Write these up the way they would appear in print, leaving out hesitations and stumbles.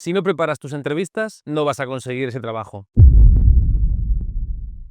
Si no preparas tus entrevistas, no vas a conseguir ese trabajo.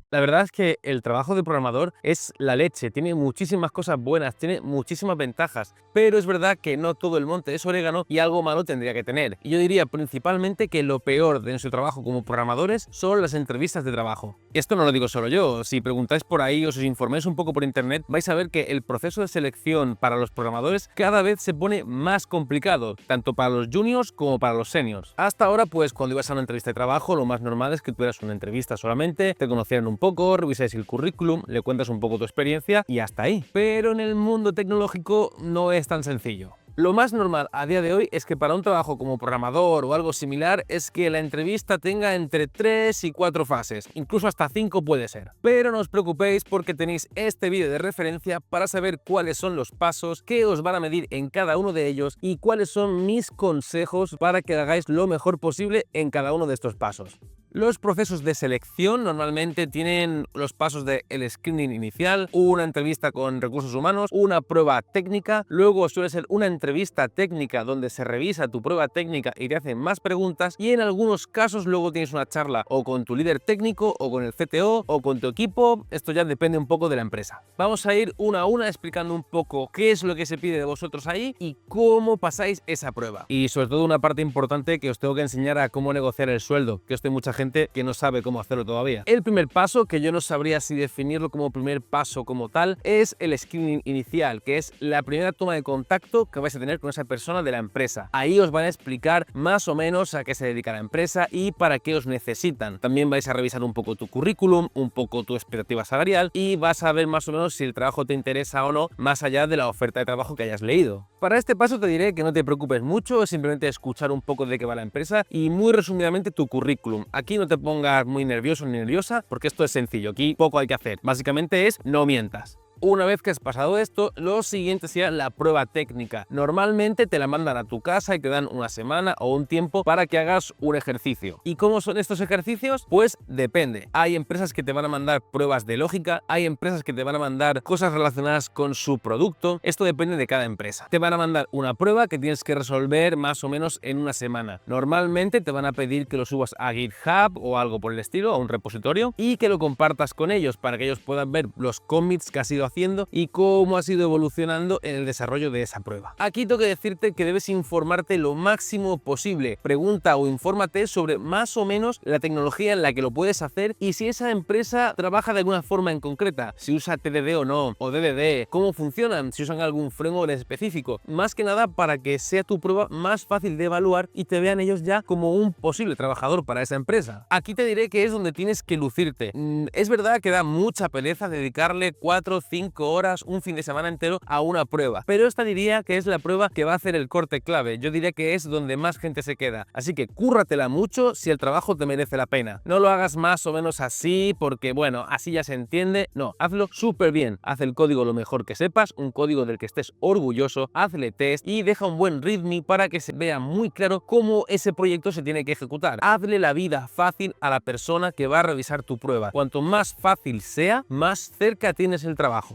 La verdad es que el trabajo de programador es la leche, tiene muchísimas cosas buenas, tiene muchísimas ventajas, pero es verdad que no todo el monte es orégano y algo malo tendría que tener. Y yo diría principalmente que lo peor de nuestro trabajo como programadores son las entrevistas de trabajo. Y esto no lo digo solo yo, si preguntáis por ahí o si os informáis un poco por internet, vais a ver que el proceso de selección para los programadores cada vez se pone más complicado, tanto para los juniors como para los seniors. Hasta ahora, pues cuando ibas a una entrevista de trabajo, lo más normal es que tuvieras una entrevista solamente, te conocieran un poco, revisáis el currículum, le cuentas un poco tu experiencia y hasta ahí. Pero en el mundo tecnológico no es tan sencillo. Lo más normal a día de hoy es que para un trabajo como programador o algo similar es que la entrevista tenga entre 3 y 4 fases, incluso hasta 5 puede ser. Pero no os preocupéis porque tenéis este vídeo de referencia para saber cuáles son los pasos que os van a medir en cada uno de ellos y cuáles son mis consejos para que hagáis lo mejor posible en cada uno de estos pasos. Los procesos de selección normalmente tienen los pasos del screening inicial, una entrevista con recursos humanos, una prueba técnica, luego suele ser una entrevista técnica donde se revisa tu prueba técnica y te hacen más preguntas y en algunos casos luego tienes una charla o con tu líder técnico o con el CTO o con tu equipo, esto ya depende un poco de la empresa. Vamos a ir una a una explicando un poco qué es lo que se pide de vosotros ahí y cómo pasáis esa prueba. Y sobre todo una parte importante que os tengo que enseñar a cómo negociar el sueldo, que esto hay mucha gente que no sabe cómo hacerlo todavía. El primer paso, que yo no sabría si definirlo como primer paso como tal, es el screening inicial, que es la primera toma de contacto que vais a tener con esa persona de la empresa. Ahí os van a explicar más o menos a qué se dedica la empresa y para qué os necesitan. También vais a revisar un poco tu currículum, un poco tu expectativa salarial y vas a ver más o menos si el trabajo te interesa o no, más allá de la oferta de trabajo que hayas leído. Para este paso te diré que no te preocupes mucho, es simplemente escuchar un poco de qué va la empresa y muy resumidamente tu currículum. Aquí no te pongas muy nervioso ni nerviosa porque esto es sencillo, aquí poco hay que hacer. Básicamente es no mientas. Una vez que has pasado esto, lo siguiente sería la prueba técnica. Normalmente te la mandan a tu casa y te dan una semana o un tiempo para que hagas un ejercicio. ¿Y cómo son estos ejercicios? Pues depende. Hay empresas que te van a mandar pruebas de lógica, hay empresas que te van a mandar cosas relacionadas con su producto. Esto depende de cada empresa. Te van a mandar una prueba que tienes que resolver más o menos en una semana. Normalmente te van a pedir que lo subas a GitHub o algo por el estilo, a un repositorio, y que lo compartas con ellos para que ellos puedan ver los commits que has ido haciendo y cómo has ido evolucionando en el desarrollo de esa prueba. Aquí tengo que decirte que debes informarte lo máximo posible. Pregunta o infórmate sobre más o menos la tecnología en la que lo puedes hacer y si esa empresa trabaja de alguna forma en concreta, si usa TDD o no, o DDD, cómo funcionan, si usan algún framework específico. Más que nada para que sea tu prueba más fácil de evaluar y te vean ellos ya como un posible trabajador para esa empresa. Aquí te diré que es donde tienes que lucirte. Es verdad que da mucha pereza dedicarle 4 o 5 horas, un fin de semana entero a una prueba, pero esta diría que es la prueba que va a hacer el corte clave. Yo diría que es donde más gente se queda, así que cúrratela mucho si el trabajo te merece la pena. No lo hagas más o menos así porque bueno, así ya se entiende. No, hazlo súper bien. Haz el código lo mejor que sepas, un código del que estés orgulloso, hazle test y deja un buen readme para que se vea muy claro cómo ese proyecto se tiene que ejecutar. Hazle la vida fácil a la persona que va a revisar tu prueba. Cuanto más fácil sea, más cerca tienes el trabajo.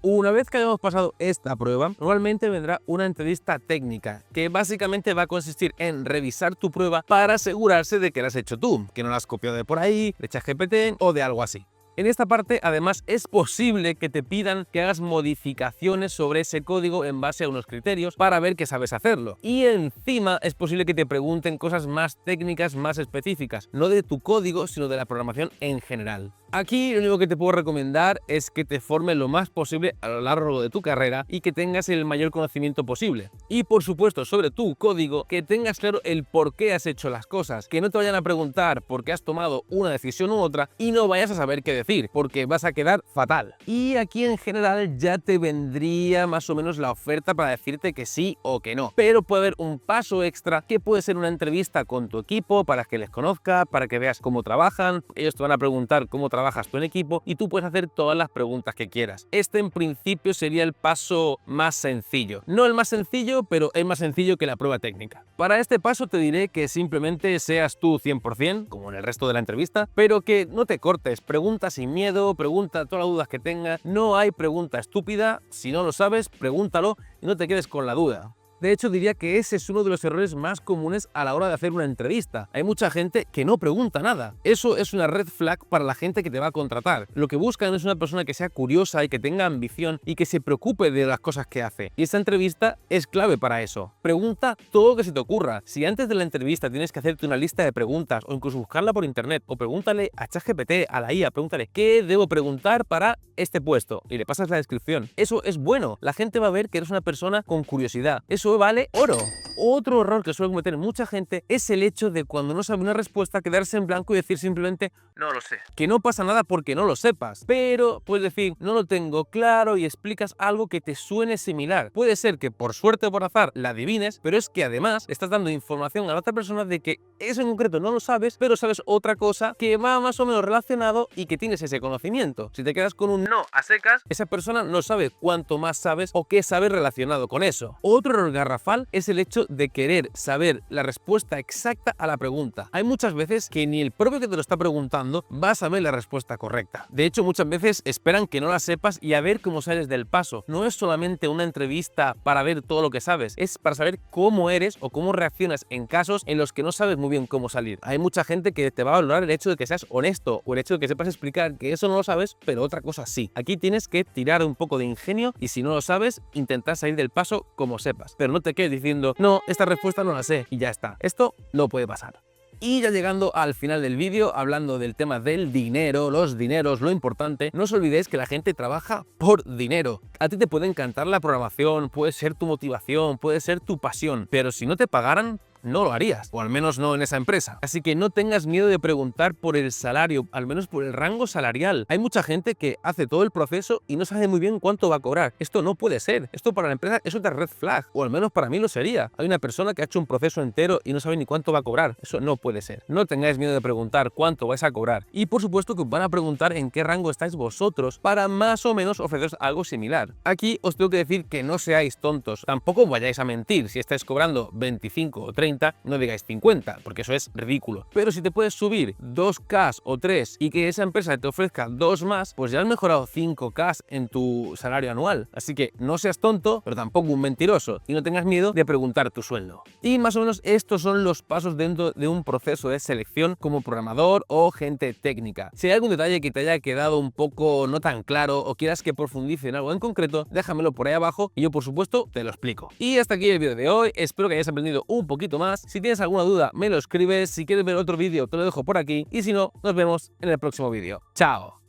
Una vez que hayamos pasado esta prueba, normalmente vendrá una entrevista técnica, que básicamente va a consistir en revisar tu prueba para asegurarse de que la has hecho tú, que no la has copiado de por ahí, de ChatGPT o de algo así. En esta parte, además, es posible que te pidan que hagas modificaciones sobre ese código en base a unos criterios para ver que sabes hacerlo. Y encima es posible que te pregunten cosas más técnicas, más específicas, no de tu código, sino de la programación en general. Aquí lo único que te puedo recomendar es que te formes lo más posible a lo largo de tu carrera y que tengas el mayor conocimiento posible. Y por supuesto, sobre tu código, que tengas claro el por qué has hecho las cosas, que no te vayan a preguntar por qué has tomado una decisión u otra y no vayas a saber qué decir, porque vas a quedar fatal. Y aquí en general ya te vendría más o menos la oferta para decirte que sí o que no. Pero puede haber un paso extra que puede ser una entrevista con tu equipo para que les conozcas, para que veas cómo trabajan. Ellos te van a preguntar cómo trabajas tú en equipo y tú puedes hacer todas las preguntas que quieras. Este en principio sería el paso más sencillo. No el más sencillo, pero es más sencillo que la prueba técnica. Para este paso te diré que simplemente seas tú 100%, como en el resto de la entrevista, pero que no te cortes. Pregunta sin miedo, pregunta todas las dudas que tengas. No hay pregunta estúpida. Si no lo sabes, pregúntalo y no te quedes con la duda. De hecho, diría que ese es uno de los errores más comunes a la hora de hacer una entrevista. Hay mucha gente que no pregunta nada. Eso es una red flag para la gente que te va a contratar. Lo que buscan es una persona que sea curiosa y que tenga ambición y que se preocupe de las cosas que hace. Y esta entrevista es clave para eso. Pregunta todo lo que se te ocurra. Si antes de la entrevista tienes que hacerte una lista de preguntas o incluso buscarla por internet, o pregúntale a ChatGPT, a la IA, pregúntale ¿qué debo preguntar para este puesto? Y le pasas la descripción. Eso es bueno. La gente va a ver que eres una persona con curiosidad. Eso vale oro. Otro error que suele cometer mucha gente es el hecho de cuando no sabe una respuesta quedarse en blanco y decir simplemente no lo sé. Que no pasa nada porque no lo sepas, pero puedes decir no lo tengo claro y explicas algo que te suene similar. Puede ser que por suerte o por azar la adivines, pero es que además estás dando información a la otra persona de que eso en concreto no lo sabes, pero sabes otra cosa que va más o menos relacionado y que tienes ese conocimiento. Si te quedas con un no a secas, esa persona no sabe cuánto más sabes o qué sabes relacionado con eso. Otro error garrafal es el hecho de querer saber la respuesta exacta a la pregunta. Hay muchas veces que ni el propio que te lo está preguntando va a saber la respuesta correcta. De hecho, muchas veces esperan que no la sepas y a ver cómo sales del paso. No es solamente una entrevista para ver todo lo que sabes, es para saber cómo eres o cómo reaccionas en casos en los que no sabes muy bien cómo salir. Hay mucha gente que te va a valorar el hecho de que seas honesto o el hecho de que sepas explicar que eso no lo sabes, pero otra cosa sí. Aquí tienes que tirar un poco de ingenio y si no lo sabes, intentar salir del paso como sepas. Pero no te quedes diciendo, no, esta respuesta no la sé y ya está. Esto no puede pasar. Y ya llegando al final del vídeo, hablando del tema del dinero, los dineros, lo importante, no os olvidéis que la gente trabaja por dinero. A ti te puede encantar la programación, puede ser tu motivación, puede ser tu pasión, pero si no te pagaran, no lo harías, o al menos no en esa empresa. Así que no tengas miedo de preguntar por el salario, al menos por el rango salarial. Hay mucha gente que hace todo el proceso y no sabe muy bien cuánto va a cobrar. Esto no puede ser. Esto para la empresa es otra red flag, o al menos para mí lo sería. Hay una persona que ha hecho un proceso entero y no sabe ni cuánto va a cobrar. Eso no puede ser. No tengáis miedo de preguntar cuánto vais a cobrar. Y por supuesto que os van a preguntar en qué rango estáis vosotros para más o menos ofreceros algo similar. Aquí os tengo que decir que no seáis tontos. Tampoco vayáis a mentir. Si estáis cobrando 25 o 30, no digáis 50, porque eso es ridículo. Pero si te puedes subir 2K o 3 y que esa empresa te ofrezca 2 más, pues ya has mejorado 5K en tu salario anual. Así que no seas tonto, pero tampoco un mentiroso, y no tengas miedo de preguntar tu sueldo. Y más o menos estos son los pasos dentro de un proceso de selección como programador o gente técnica. Si hay algún detalle que te haya quedado un poco no tan claro o quieras que profundice en algo en concreto, déjamelo por ahí abajo y yo por supuesto te lo explico. Y hasta aquí el vídeo de hoy, espero que hayáis aprendido un poquito más. Si tienes alguna duda me lo escribes, si quieres ver otro vídeo te lo dejo por aquí y si no, nos vemos en el próximo vídeo. ¡Chao!